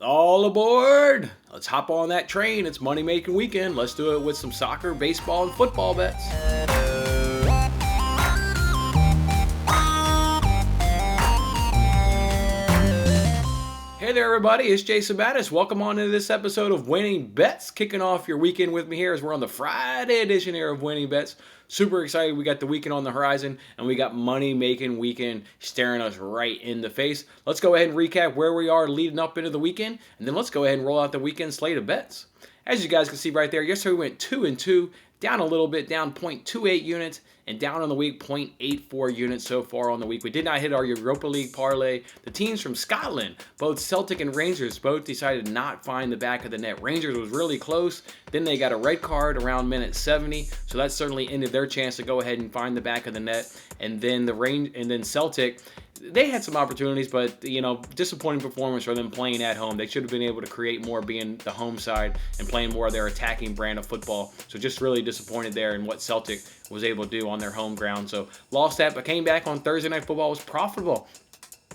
All aboard! Let's hop on that train. It's money making weekend. Let's do it with some soccer, baseball, and football bets. Hey there, everybody. It's Jason Mattis. Welcome on into this episode of Winning Bets. Kicking off your weekend with me here as we're on the Friday edition here of Winning Bets. Super excited. We got the weekend on the horizon, and we got money-making weekend staring us right in the face. Let's go ahead and recap where we are leading up into the weekend, and then let's go ahead and roll out the weekend slate of bets. As you guys can see right there, yesterday we went 2-2, down a little bit, down 0.28 units, and down on the week 0.84 units so far on the week. We did not hit our Europa League parlay. The teams from Scotland, both Celtic and Rangers, both decided to not find the back of the net. Rangers was really close. Then they got a red card around minute 70, so that certainly ended their chance to go ahead and find the back of the net. And then Celtic, they had some opportunities, but disappointing performance for them playing at home. They should have been able to create more being the home side and playing more of their attacking brand of football. So just really disappointed there in what Celtic was able to do on their home ground. So lost that, but came back on Thursday Night Football, was profitable.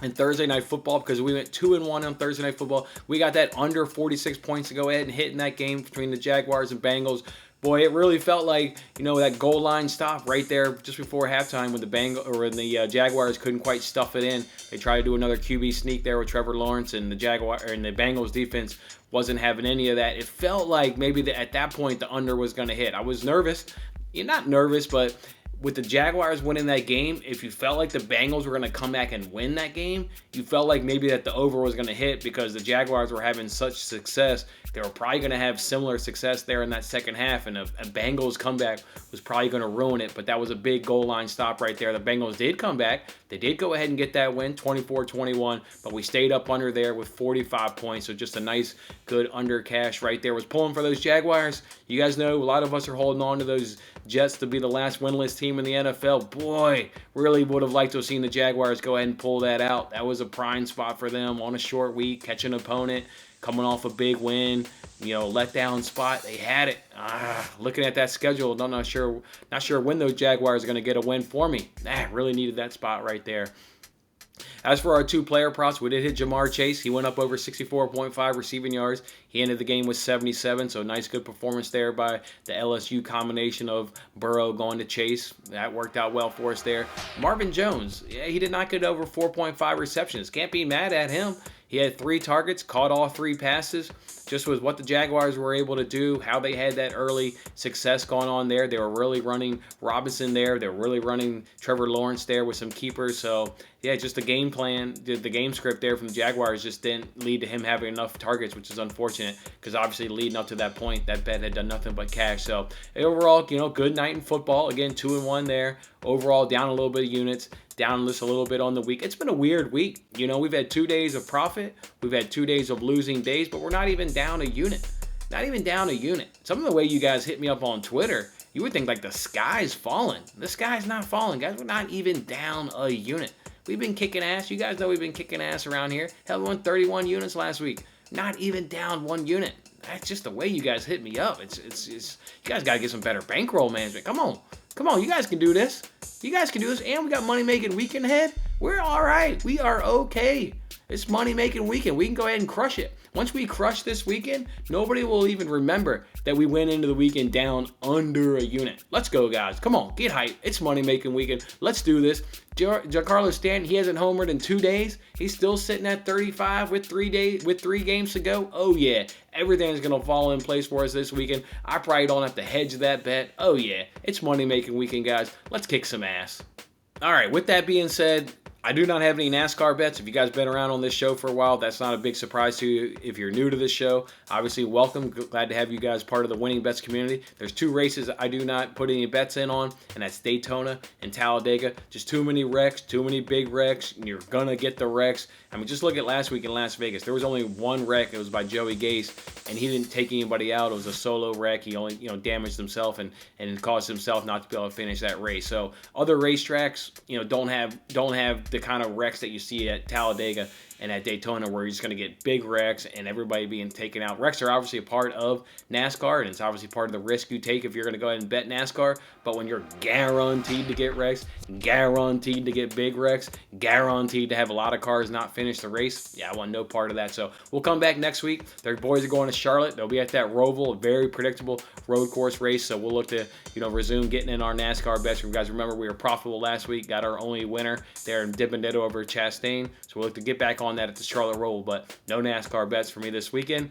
And Thursday Night Football, because we went 2-1 on Thursday Night Football. We got that under 46 points to go ahead and hit in that game between the Jaguars and Bengals. Boy, it really felt like, that goal line stop right there just before halftime when the Jaguars couldn't quite stuff it in. They tried to do another QB sneak there with Trevor Lawrence, and the Bengals defense wasn't having any of that. It felt like maybe at that point the under was going to hit. I was nervous. You're not nervous, but with the Jaguars winning that game, if you felt like the Bengals were going to come back and win that game, you felt like maybe that the over was going to hit because the Jaguars were having such success. They were probably going to have similar success there in that second half, and a Bengals comeback was probably going to ruin it, but that was a big goal line stop right there. The Bengals did come back. They did go ahead and get that win, 24-21, but we stayed up under there with 45 points, so just a nice, good under cash right there. Was pulling for those Jaguars. You guys know a lot of us are holding on to those Jets to be the last winless team in the NFL. Boy, really would have liked to have seen the Jaguars go ahead and pull that out. That was a prime spot for them on a short week, catch an opponent, coming off a big win, letdown spot. They had it. Looking at that schedule, not sure when those Jaguars are going to get a win for me. Really needed that spot right there. As for our two player props, we did hit Jamar Chase. He went up over 64.5 receiving yards. He ended the game with 77, so nice good performance there by the LSU combination of Burrow going to Chase. That worked out well for us there. Marvin Jones, he did not get over 4.5 receptions. Can't be mad at him. He had 3 targets, caught all 3 passes. Just with what the Jaguars were able to do, how they had that early success going on there. They were really running Robinson there. They were really running Trevor Lawrence there with some keepers. So, just the game plan, the game script there from the Jaguars just didn't lead to him having enough targets, which is unfortunate because obviously leading up to that point, that bet had done nothing but cash. So, overall, good night in football. Again, 2-1 there. Overall, down a little bit of units. Down just a little bit on the week. It's been a weird week. We've had 2 days of profit. We've had 2 days of losing days, but we're not even down a unit. Not even down a unit. Some of the way you guys hit me up on Twitter, you would think like the sky's falling. The sky's not falling, guys. We're not even down a unit. We've been kicking ass. You guys know we've been kicking ass around here. Hell, we won 31 units last week. Not even down 1 unit. That's just the way you guys hit me up. It's you guys got to get some better bankroll management. Come on, you guys can do this. You guys can do this, and we got money-making weekend ahead. We're all right. We are okay. It's money-making weekend. We can go ahead and crush it. Once we crush this weekend, nobody will even remember that we went into the weekend down under a unit. Let's go, guys. Come on, get hype. It's money-making weekend. Let's do this. Giancarlo Stanton, he hasn't homered in 2 days. He's still sitting at 35 with 3 games to go. Oh, yeah. Everything's going to fall in place for us this weekend. I probably don't have to hedge that bet. Oh, yeah. It's money-making weekend, guys. Let's kick some ass. All right, with that being said, I do not have any NASCAR bets. If you guys been around on this show for a while, that's not a big surprise to you. If you're new to this show, obviously welcome. Glad to have you guys part of the Winning Bets community. There's 2 races I do not put any bets in on, and that's Daytona and Talladega. Just too many wrecks, too many big wrecks, and you're going to get the wrecks. I mean, just look at last week in Las Vegas. There was only 1 wreck. It was by Joey Gase, and he didn't take anybody out. It was a solo wreck. He only, damaged himself and caused himself not to be able to finish that race. So other racetracks, don't have the kind of wrecks that you see at Talladega and at Daytona where you're just going to get big wrecks and everybody being taken out. Wrecks are obviously a part of NASCAR, and it's obviously part of the risk you take if you're going to go ahead and bet NASCAR. But when you're guaranteed to get wrecks, guaranteed to get big wrecks, guaranteed to have a lot of cars not finish the race, yeah, I want no part of that. So we'll come back next week. Their boys are going to Charlotte. They'll be at that Roval, a very predictable road course race. So we'll look to, resume getting in our NASCAR bets. You guys remember we were profitable last week, got our only winner there in Dipendetto over Chastain. So we'll look to get back on that at the Charlotte Roval, but no NASCAR bets for me this weekend.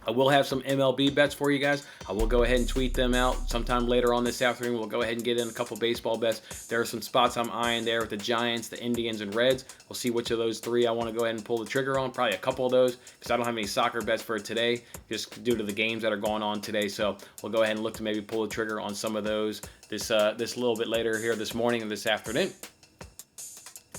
I will have some MLB bets for you guys. I will go ahead and tweet them out sometime later on this afternoon. We'll go ahead and get in a couple baseball bets. There are some spots I'm eyeing there with the Giants, the Indians, and Reds. We'll see which of those three I want to go ahead and pull the trigger on. Probably a couple of those because I don't have any soccer bets for today just due to the games that are going on today. So we'll go ahead and look to maybe pull the trigger on some of those this little bit later here this morning and this afternoon.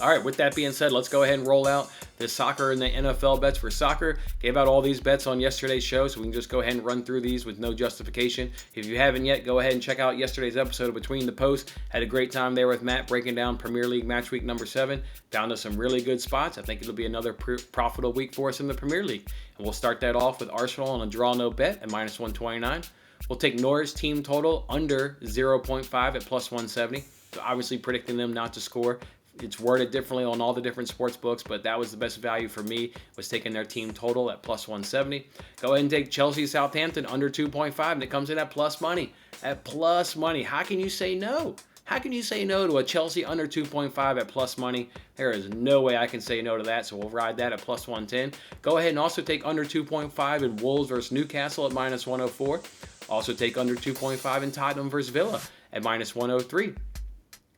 All right, with that being said, let's go ahead and roll out the soccer and the NFL bets for soccer. Gave out all these bets on yesterday's show, so we can just go ahead and run through these with no justification. If you haven't yet, go ahead and check out yesterday's episode of Between the Posts. Had a great time there with Matt breaking down Premier League match week number 7. Down to some really good spots. I think it'll be another profitable week for us in the Premier League. And we'll start that off with Arsenal on a draw no bet at minus 129. We'll take Norwich team total under 0.5 at plus 170. So obviously predicting them not to score. It's worded differently on all the different sports books, but that was the best value for me, was taking their team total at plus 170. Go ahead and take Chelsea Southampton under 2.5, and it comes in at plus money. At plus money. How can you say no? How can you say no to a Chelsea under 2.5 at plus money? There is no way I can say no to that, so we'll ride that at plus 110. Go ahead and also take under 2.5 in Wolves versus Newcastle at minus 104. Also take under 2.5 in Tottenham versus Villa at minus 103.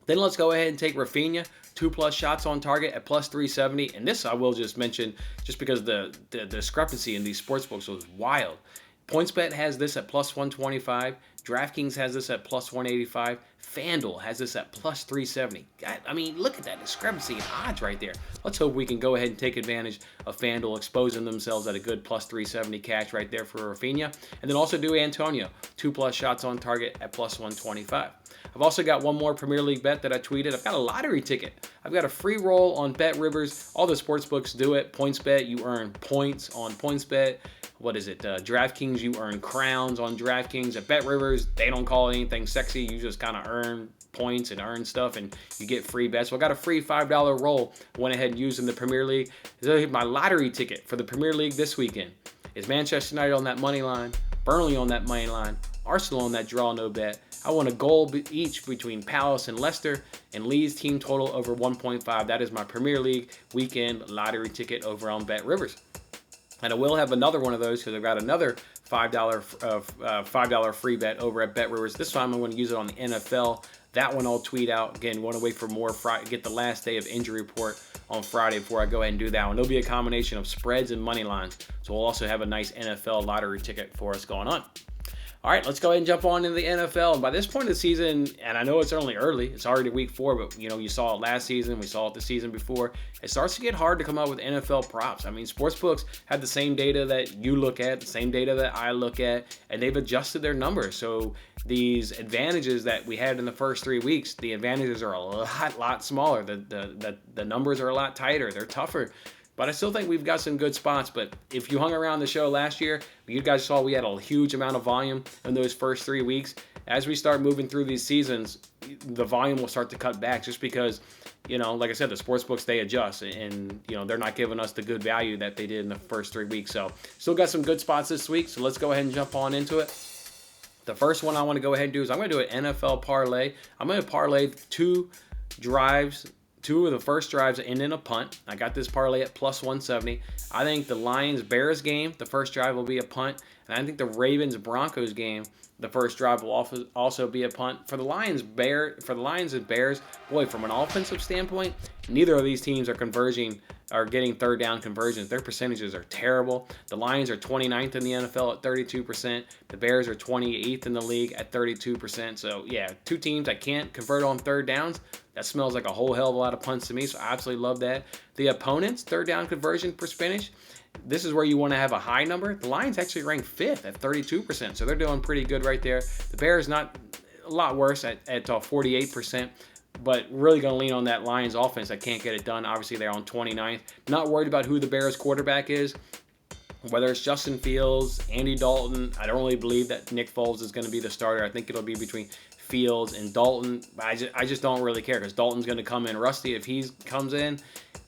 Then let's go ahead and take Rafinha, 2+ shots on target at plus 370. And this I will just mention just because the discrepancy in these sportsbooks was wild. PointsBet has this at plus 125. DraftKings has this at plus 185. FanDuel has this at plus 370. I mean, look at that discrepancy in odds right there. Let's hope we can go ahead and take advantage of FanDuel exposing themselves at a good plus 370 cash right there for Rafinha. And then also do Antonio, 2+ shots on target at plus 125. I've also got one more Premier League bet that I tweeted. I've got a lottery ticket. I've got a free roll on BetRivers. All the sports books do it. PointsBet, you earn points on PointsBet. What is it? DraftKings, you earn crowns on DraftKings. At BetRivers, they don't call it anything sexy. You just kind of earn points and earn stuff, and you get free bets. So I got a free $5 roll. Went ahead and used in the Premier League. My lottery ticket for the Premier League this weekend is Manchester United on that money line, Burnley on that money line, Arsenal on that draw no bet. I want a goal each between Palace and Leicester, and Leeds team total over 1.5. That is my Premier League weekend lottery ticket over on BetRivers. And I will have another one of those because I've got another $5 free bet over at BetRivers. This time I'm going to use it on the NFL. That one I'll tweet out. Again, want to wait for more Friday, get the last day of injury report on Friday before I go ahead and do that one. There'll be a combination of spreads and money lines. So we'll also have a nice NFL lottery ticket for us going on. All right, let's go ahead and jump on into the NFL. And by this point of the season, and I know it's only early, it's already week 4, but you saw it last season, we saw it the season before. It starts to get hard to come up with NFL props. I mean, sportsbooks have the same data that you look at, the same data that I look at, and they've adjusted their numbers. So these advantages that we had in the first 3 weeks, the advantages are a lot smaller. The numbers are a lot tighter. They're tougher. But I still think we've got some good spots. But if you hung around the show last year, you guys saw we had a huge amount of volume in those first 3 weeks. As we start moving through these seasons, the volume will start to cut back just because, like I said, the sports books, they adjust. And, they're not giving us the good value that they did in the first 3 weeks. So still got some good spots this week. So let's go ahead and jump on into it. The first one I want to go ahead and do is I'm going to do an NFL parlay. I'm going to parlay 2 of the first drives end in a punt. I got this parlay at plus 170. I think the Lions-Bears game, the first drive will be a punt. And I think the Ravens-Broncos game, the first drive will also be a punt. For the Lions and Bears, boy, from an offensive standpoint, neither of these teams are getting third down conversions. Their percentages are terrible. The Lions are 29th in the NFL at 32%. The Bears are 28th in the league at 32%. So, yeah, 2 teams that can't convert on third downs. That smells like a whole hell of a lot of punts to me, so I absolutely love that. The opponent's third down conversion percentage, this is where you want to have a high number. The Lions actually rank 5th at 32%, so they're doing pretty good right there. The Bears not a lot worse at 48%. but really going to lean on that Lions offense that can't get it done. Obviously, they're on 29th. Not worried about who the Bears quarterback is. Whether it's Justin Fields, Andy Dalton, I don't really believe that Nick Foles is going to be the starter. I think it'll be between Fields and Dalton. I just don't really care because Dalton's going to come in rusty if he comes in.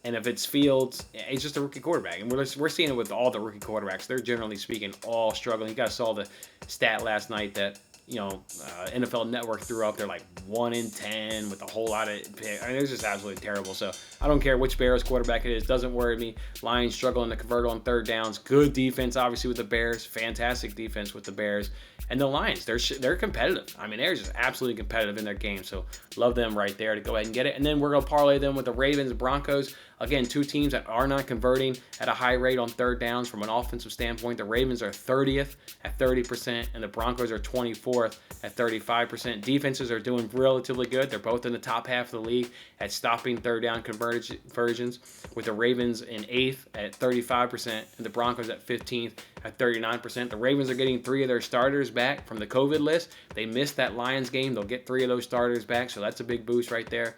And if it's Fields, it's just a rookie quarterback. And we're seeing it with all the rookie quarterbacks. They're generally speaking all struggling. You guys saw the stat last night that NFL Network threw up. They're like 1-10 with a whole lot of picks. I mean, it's just absolutely terrible. So I don't care which Bears quarterback it is. Doesn't worry me. Lions struggling to convert on third downs. Good defense, obviously, with the Bears. Fantastic defense with the Bears. And the Lions, they're competitive. I mean, they're just absolutely competitive in their game. So love them right there to go ahead and get it. And then we're going to parlay them with the Ravens and Broncos. Again, two teams that are not converting at a high rate on third downs from an offensive standpoint. The Ravens are 30th at 30%, and the Broncos are 24th at 35%. Defenses are doing relatively good. They're both in the top half of the league at stopping third down conversions, with the Ravens in 8th at 35% and the Broncos at 15th at 39%. The Ravens are getting 3 of their starters back from the COVID list. They missed that Lions game. They'll get 3 of those starters back, so that's a big boost right there.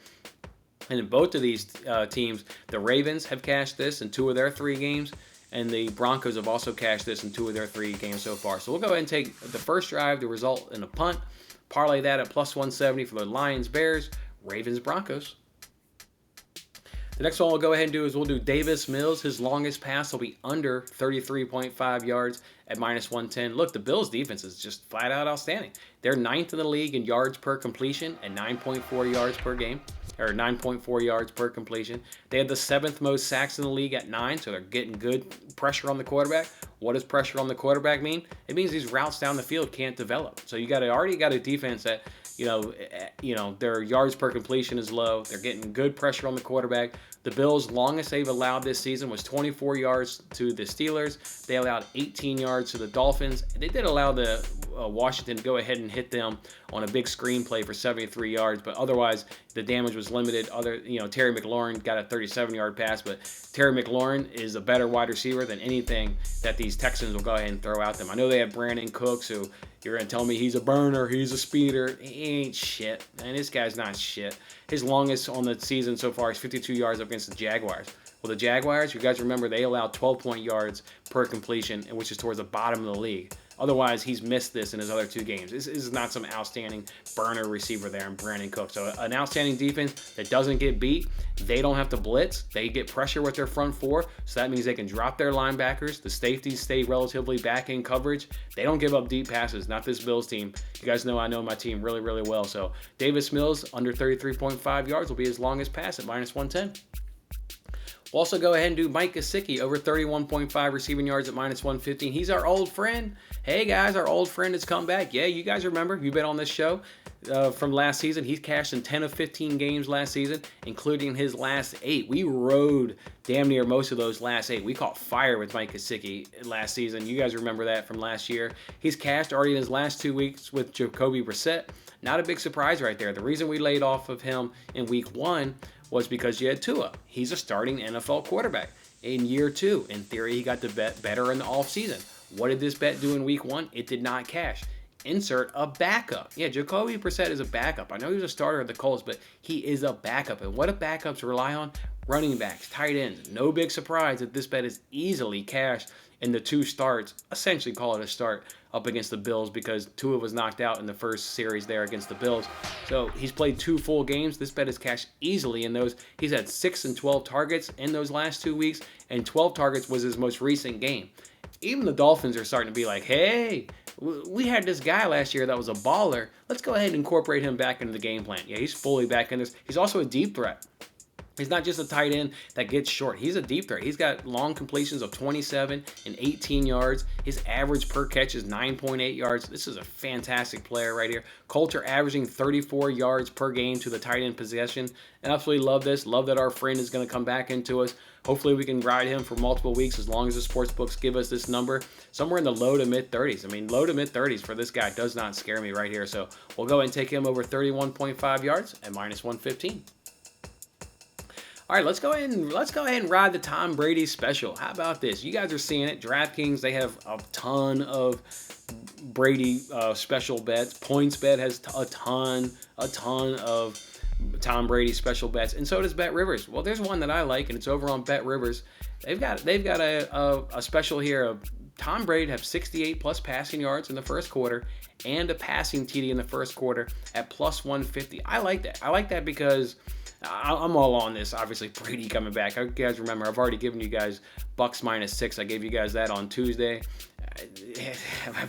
And in both of these teams, the Ravens have cashed this in 2 of their 3 games, and the Broncos have also cashed this in 2 of their 3 games so far. So we'll go ahead and take the first drive, the result in a punt, parlay that at plus 170 for the Lions, Bears, Ravens, Broncos. The next one we'll go ahead and do is we'll do Davis Mills. His longest pass will be under 33.5 yards at minus 110. Look, the Bills' defense is just flat out outstanding. They're 9th in the league in yards per completion at 9.4 yards per game. Or 9.4 yards per completion. They had the 7th most sacks in the league at 9, so they're getting good pressure on the quarterback. What does pressure on the quarterback mean? It means these routes down the field can't develop. So you already got a defense that, their yards per completion is low. They're getting good pressure on the quarterback. The Bills' longest they've allowed this season was 24 yards to the Steelers. They allowed 18 yards to the Dolphins. They did allow the Washington to go ahead and hit them on a big screen play for 73 yards, but otherwise the damage was limited. Terry McLaurin got a 37-yard pass, but Terry McLaurin is a better wide receiver than anything that these Texans will go ahead and throw at them. I know they have Brandon Cooks, who you're going to tell me he's a burner, he's a speeder. He ain't shit, and this guy's not shit. His longest on the season so far is 52 yards up against the Jaguars. Well, the Jaguars, you guys remember, they allowed 12 yards per completion, which is towards the bottom of the league. Otherwise, he's missed this in his other 2 games. This is not some outstanding burner receiver there in Brandon Cook. So an outstanding defense that doesn't get beat. They don't have to blitz. They get pressure with their front 4. So that means they can drop their linebackers. The safeties stay relatively back in coverage. They don't give up deep passes. Not this Bills team. You guys know I know my team really, really well. So Davis Mills, under 33.5 yards, will be his longest pass at minus 110. We'll also go ahead and do Mike Gesicki, over 31.5 receiving yards at minus 115. He's our old friend. Hey, guys, our old friend has come back. Yeah, you guys remember. You've been on this show from last season. He's cashed in 10 of 15 games last season, including his last 8. We rode damn near most of those last 8. We caught fire with Mike Gesicki last season. You guys remember that from last year. He's cashed already in his last 2 weeks with Jacoby Brissett. Not a big surprise right there. The reason we laid off of him in week 1 was because you had Tua. He's a starting NFL quarterback. In year 2, in theory, he got the bet better in the offseason. What did this bet do in week 1? It did not cash. Insert a backup. Yeah, Jacoby Brissett is a backup. I know he was a starter at the Colts, but he is a backup. And what do backups rely on? Running backs, tight ends. No big surprise that this bet is easily cashed in the 2 starts. Essentially call it a start up against the Bills because Tua was knocked out in the first series there against the Bills. So he's played 2 full games. This bet is cashed easily in those. He's had 6 and 12 targets in those last 2 weeks, and 12 targets was his most recent game. Even the Dolphins are starting to be like, hey, we had this guy last year that was a baller. Let's go ahead and incorporate him back into the game plan. Yeah, he's fully back in this. He's also a deep threat. He's not just a tight end that gets short. He's a deep threat. He's got long completions of 27 and 18 yards. His average per catch is 9.8 yards. This is a fantastic player right here. Coulter averaging 34 yards per game to the tight end possession. And absolutely love this. Love that our friend is going to come back into us. Hopefully we can ride him for multiple weeks as long as the sports books give us this number. Somewhere in the low to mid 30s. I mean, low to mid 30s for this guy does not scare me right here. So we'll go ahead and take him over 31.5 yards at minus 115. All right, let's go ahead and ride the Tom Brady special. How about this? You guys are seeing it. DraftKings, they have a ton of Brady special bets. PointsBet has a ton of Tom Brady special bets, and so does Bet Rivers. Well, there's one that I like, and it's over on Bet Rivers. They've got a special here of Tom Brady to have 68 plus passing yards in the first quarter and a passing TD in the first quarter at plus 150. I like that. I like that because I'm all on this. Obviously, Brady coming back. You guys remember, I've already given you guys Bucks -6. I gave you guys that on Tuesday.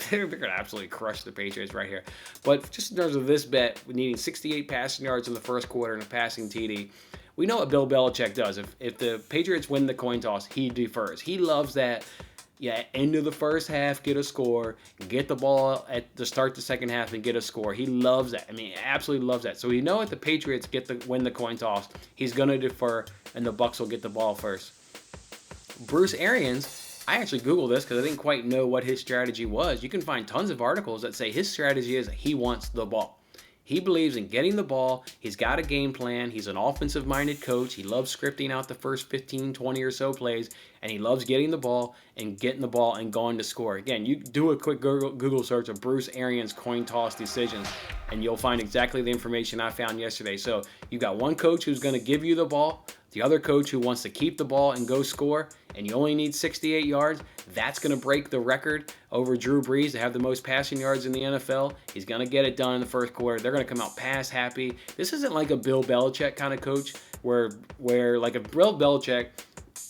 They're going to absolutely crush the Patriots right here. But just in terms of this bet, needing 68 passing yards in the first quarter and a passing TD, we know what Bill Belichick does. If the Patriots win the coin toss, he defers. He loves that. Yeah, end of the first half, get a score, get the ball at the start the second half and get a score. He loves that. I mean, absolutely loves that. So we know if the Patriots win the coin toss, he's going to defer and the Bucks will get the ball first. Bruce Arians, I actually Googled this because I didn't quite know what his strategy was. You can find tons of articles that say his strategy is he wants the ball. He believes in getting the ball. He's got a game plan. He's an offensive-minded coach. He loves scripting out the first 15, 20 or so plays, and he loves getting the ball and getting the ball and going to score. Again, you do a quick Google search of Bruce Arians coin toss decisions, and you'll find exactly the information I found yesterday. So you've got one coach who's going to give you the ball, the other coach who wants to keep the ball and go score, and you only need 68 yards. That's going to break the record over Drew Brees to have the most passing yards in the NFL. He's going to get it done in the first quarter. They're going to come out pass happy. This isn't like a Bill Belichick kind of coach where like if Bill Belichick,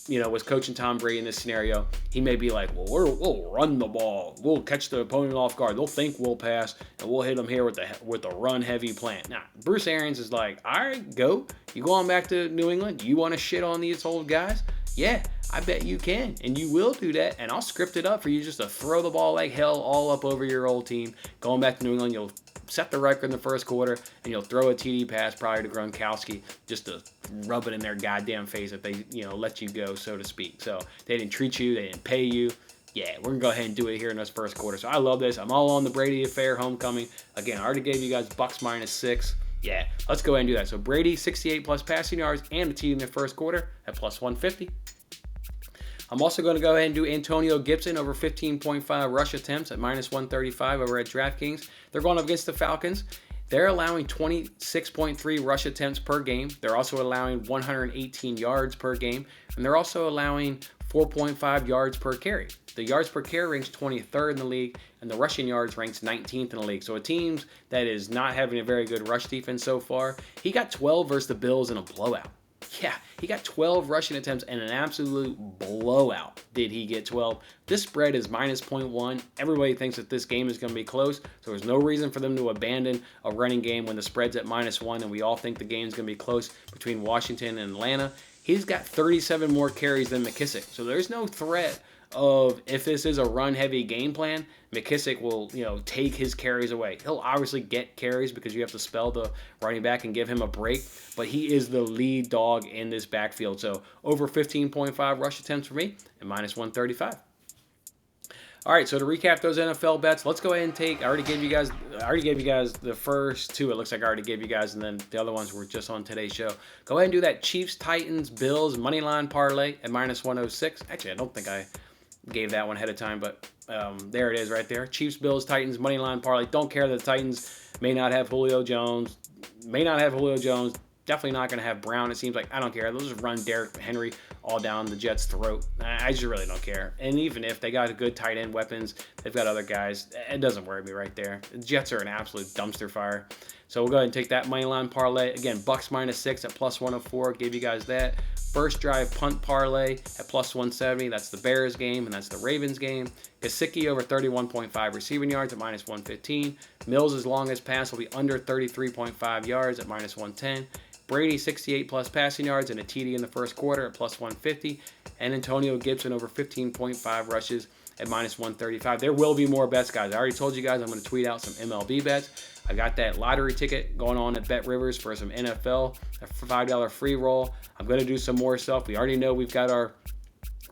was coaching Tom Brady in this scenario, he may be like, well, we'll run the ball. We'll catch the opponent off guard. They'll think we'll pass, and we'll hit them here with the run-heavy plan. Now, Bruce Arians is like, all right, go. You going back to New England? You want to shit on these old guys? Yeah, I bet you can, and you will do that, and I'll script it up for you just to throw the ball like hell all up over your old team. Going back to New England, you'll set the record in the first quarter, and you'll throw a TD pass probably to Gronkowski just to rub it in their goddamn face if they, let you go, so to speak. So they didn't treat you, they didn't pay you. Yeah, we're going to go ahead and do it here in this first quarter. So I love this. I'm all on the Brady affair homecoming. Again, I already gave you guys Bucks -6. Yeah, let's go ahead and do that. So Brady, 68 plus passing yards and a TD in the first quarter at plus 150. I'm also going to go ahead and do Antonio Gibson over 15.5 rush attempts at -135 over at DraftKings. They're going up against the Falcons. They're allowing 26.3 rush attempts per game. They're also allowing 118 yards per game. And they're also allowing 4.5 yards per carry. The yards per carry ranks 23rd in the league, and the rushing yards ranks 19th in the league. So a team that is not having a very good rush defense so far, he got 12 versus the Bills in a blowout. Yeah, he got 12 rushing attempts in an absolute blowout. Did he get 12? This spread is -0.1. Everybody thinks that this game is going to be close, so there's no reason for them to abandon a running game when the spread's at -1, and we all think the game's going to be close between Washington and Atlanta. He's got 37 more carries than McKissick, so there's no threat of if this is a run-heavy game plan, McKissick will, take his carries away. He'll obviously get carries because you have to spell the running back and give him a break, but he is the lead dog in this backfield. So over 15.5 rush attempts for me and -135. All right, so to recap those NFL bets, let's go ahead and take. I already gave you guys the first two. It looks like I already gave you guys, and then the other ones were just on today's show. Go ahead and do that Chiefs, Titans, Bills moneyline parlay at -106. Actually, I don't think I gave that one ahead of time, but there it is right there. Chiefs, Bills, Titans, moneyline parlay. Don't care that the Titans may not have Julio Jones. Definitely not going to have Brown, it seems like. I don't care. They'll just run Derrick Henry all down the Jets' throat. I just really don't care. And even if they got good tight end weapons, they've got other guys. It doesn't worry me right there. The Jets are an absolute dumpster fire. So we'll go ahead and take that moneyline parlay. Again, Bucks -6 at +104. Gave you guys that. First drive punt parlay at +170. That's the Bears game, and that's the Ravens game. Gesicki over 31.5 receiving yards at -115. Mills' longest pass will be under 33.5 yards at -110. Brady 68 plus passing yards and a TD in the first quarter at +150. And Antonio Gibson over 15.5 rushes at -135. There will be more bets, guys. I already told you guys I'm going to tweet out some MLB bets. I got that lottery ticket going on at Bet Rivers for some NFL, a $5 free roll. I'm going to do some more stuff. We already know we've got our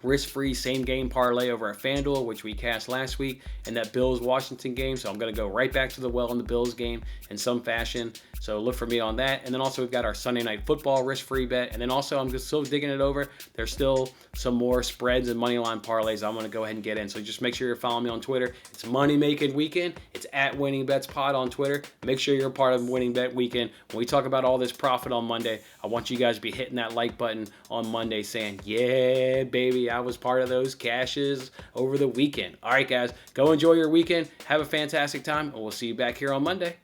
risk-free same-game parlay over at FanDuel, which we cast last week, and that Bills-Washington game. So I'm going to go right back to the well in the Bills game in some fashion. So look for me on that. And then also we've got our Sunday Night Football risk-free bet. And then also I'm just still digging it over. There's still some more spreads and money line parlays I'm going to go ahead and get in. So just make sure you're following me on Twitter. It's Money Making Weekend. It's at Winning Bets Pod on Twitter. Make sure you're a part of Winning Bet Weekend. When we talk about all this profit on Monday, I want you guys to be hitting that like button on Monday saying, yeah, baby, I was part of those cashes over the weekend. All right, guys, go enjoy your weekend. Have a fantastic time, and we'll see you back here on Monday.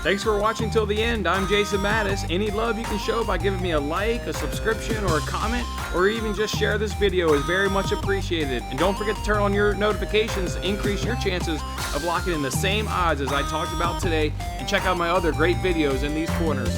Thanks for watching till the end. I'm Jason Mattis. Any love you can show by giving me a like, a subscription, or a comment, or even just share this video is very much appreciated. And don't forget to turn on your notifications to increase your chances of locking in the same odds as I talked about today. And check out my other great videos in these corners.